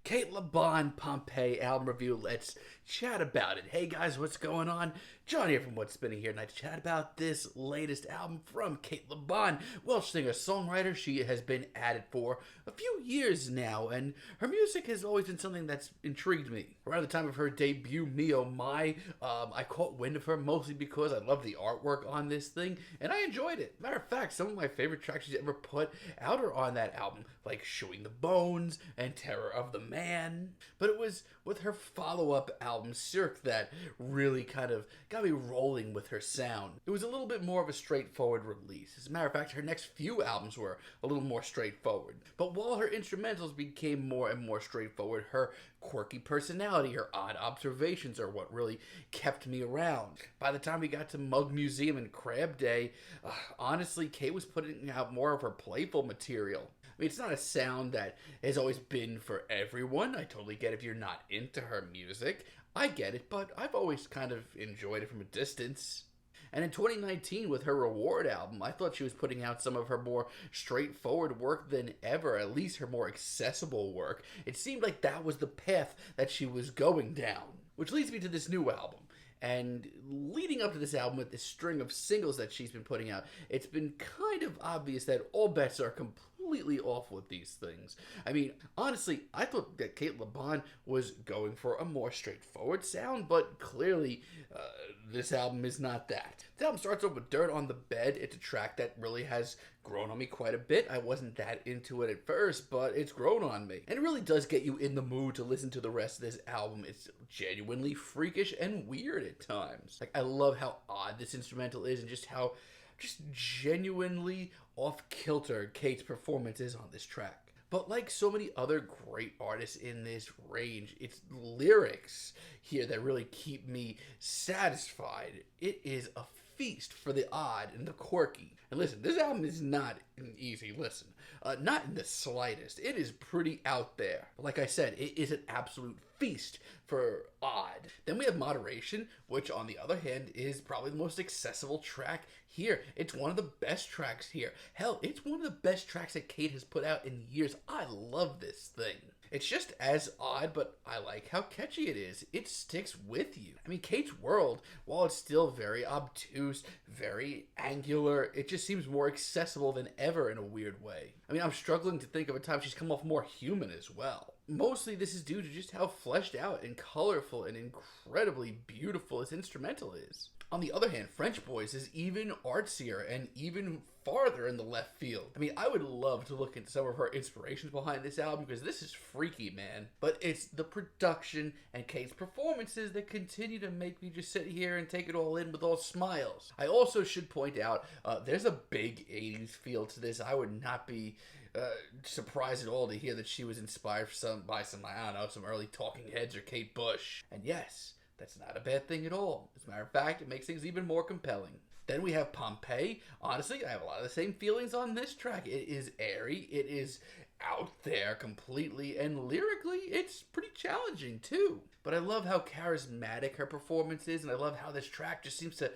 Cate Pompeii album review. Let's chat about it. Hey guys, what's going on? John here from What's Spinning here, and I chat about this latest album from Cate Welsh singer-songwriter. She has been at it for a few years now, and her music has always been something that's intrigued me. Around the time of her debut, Me Oh My, I caught wind of her mostly because I love the artwork on this thing, and I enjoyed it. Matter of fact, some of my favorite tracks she's ever put out are on that album, like Chewing the Bones and Terror of the Man. But it was with her follow-up album, Cirque, that really kind of got me rolling with her sound. It was a little bit more of a straightforward release. As a matter of fact, her next few albums were a little more straightforward. But while her instrumentals became more and more straightforward, her quirky personality, her odd observations are what really kept me around. By the time we got to Mug Museum and Crab Day, honestly, Cate was putting out more of her playful material. I mean, it's not a sound that has always been for everyone. I totally get if you're not into her music. I get it, but I've always kind of enjoyed it from a distance. And in 2019, with her Reward album, I thought she was putting out some of her more straightforward work than ever, at least her more accessible work. It seemed like that was the path that she was going down. Which leads me to this new album. And leading up to this album with this string of singles that she's been putting out, it's been kind of obvious that all bets are completely off with these things. I mean, honestly, I thought that Cate was going for a more straightforward sound, but clearly this album is not that. The album starts off with Dirt on the Bed. It's a track that really has grown on me quite a bit. I wasn't that into it at first, but it's grown on me. And it really does get you in the mood to listen to the rest of this album. It's genuinely freakish and weird at times. Like, I love how odd this instrumental is and just how genuinely off-kilter Cate's performance is on this track. But like so many other great artists in this range, it's lyrics here that really keep me satisfied. It is a feast for the odd and the quirky. And listen, this album is not an easy listen. Not in the slightest. It is pretty out there. But like I said, it is an absolute feast for odd. Then we have Moderation, which on the other hand is probably the most accessible track here. It's one of the best tracks here. Hell, it's one of the best tracks that Cate has put out in years. I love this thing. It's just as odd, but I like how catchy it is. It sticks with you. I mean, Cate's world, while it's still very obtuse, very angular, it just seems more accessible than ever in a weird way. I mean, I'm struggling to think of a time she's come off more human as well. Mostly this is due to just how fleshed out and colorful and incredibly beautiful this instrumental is. On the other hand, French Boys is even artsier and even farther in the left field. I mean, I would love to look into some of her inspirations behind this album because this is freaky, man. But it's the production and Cate's performances that continue to make me just sit here and take it all in with all smiles. I also should point out, there's a big 80s feel to this. I would not be surprised at all to hear that she was inspired by some, I don't know, some early Talking Heads or Kate Bush. And yes, that's not a bad thing at all. As a matter of fact, it makes things even more compelling. Then we have Pompeii. Honestly, I have a lot of the same feelings on this track. It is airy, it is out there completely, and lyrically, it's pretty challenging too. But I love how charismatic her performance is, and I love how this track just seems to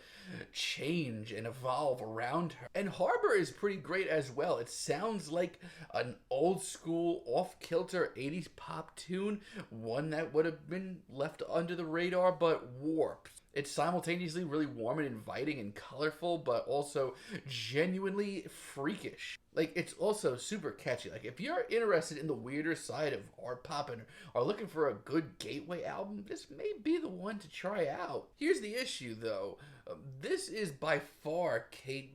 change and evolve around her. And Harbour is pretty great as well. It sounds like an old school, off-kilter 80s pop tune, one that would have been left under the radar but warped. It's simultaneously really warm and inviting and colorful, but also genuinely freakish. Like, it's also super catchy. Like, if you're interested in the weirder side of art pop and are looking for a good gateway album, this may be the one to try out. Here's the issue, though. This is by far Cate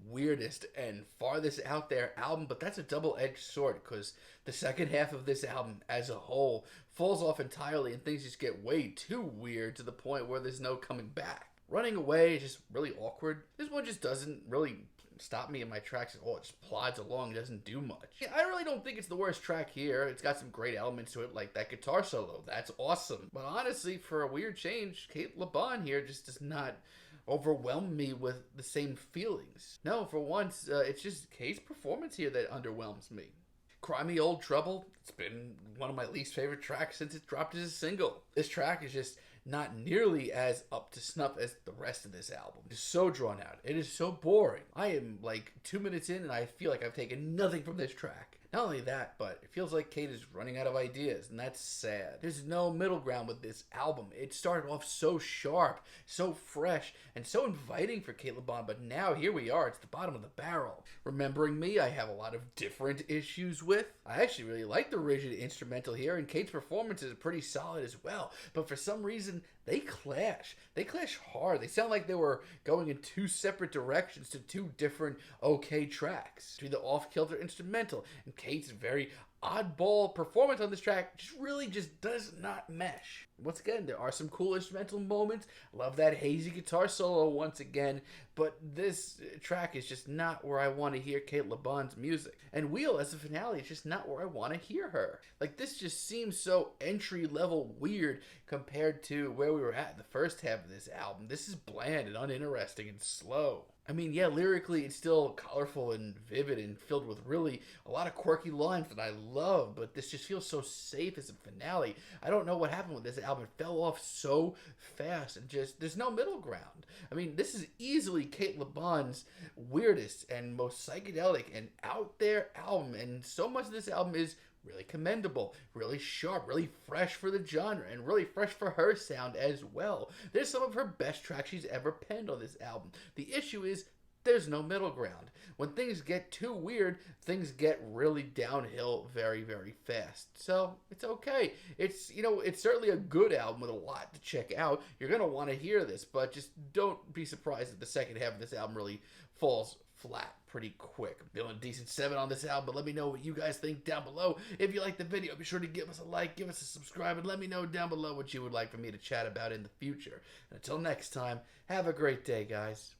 weirdest and farthest out there album, but that's a double-edged sword because the second half of this album as a whole falls off entirely and things just get way too weird to the point where there's no coming back. Running Away is just really awkward. This one just doesn't really stop me in my tracks at all. It just plods along, doesn't do much. Yeah, I really don't think it's the worst track here. It's got some great elements to it, like that guitar solo. That's awesome. But honestly, for a weird change, Cate here just does not overwhelm me with the same feelings. No, for once, it's just Cate's performance here that underwhelms me. Cry Me Old Trouble, it's been one of my least favorite tracks since it dropped as a single. This track is just not nearly as up to snuff as the rest of this album. It's so drawn out. It is so boring. I am like 2 minutes in and I feel like I've taken nothing from this track. Not only that, but it feels like Cate is running out of ideas, and that's sad. There's no middle ground with this album. It started off so sharp, so fresh, and so inviting for Cate Le Bon, but now here we are, it's the bottom of the barrel. Remembering Me, I have a lot of different issues with. I actually really like the rigid instrumental here, and Cate's performance is pretty solid as well, but for some reason, they clash. They clash hard. They sound like they were going in two separate directions to two different okay tracks. Between the off-kilter instrumental and Cate's very oddball performance on this track just does not mesh. Once again, there are some cool instrumental moments. Love that hazy guitar solo once again, but this track is just not where I want to hear Cate Le Bon's music. And Wheel as a finale is just not where I want to hear her. Like, this just seems so entry-level weird compared to where we were at in the first half of this album. This is bland and uninteresting and slow. I mean, yeah, lyrically it's still colorful and vivid and filled with really a lot of quirky lines that I love, but this just feels so safe as a finale. I don't know what happened with this album. It fell off so fast and just, there's no middle ground. I mean, this is easily Cate Le Bon's weirdest and most psychedelic and out there album, and so much of this album is really commendable, really sharp, really fresh for the genre, and really fresh for her sound as well. There's some of her best tracks she's ever penned on this album. The issue is there's no middle ground. When things get too weird, things get really downhill very, very fast. So it's okay. It's certainly a good album with a lot to check out. You're going to want to hear this, but just don't be surprised if the second half of this album really falls flat pretty quick. I'm feeling a decent 7 on this album, but let me know what you guys think down below. If you like the video, be sure to give us a like, give us a subscribe, and let me know down below what you would like for me to chat about in the future. And until next time, have a great day, guys.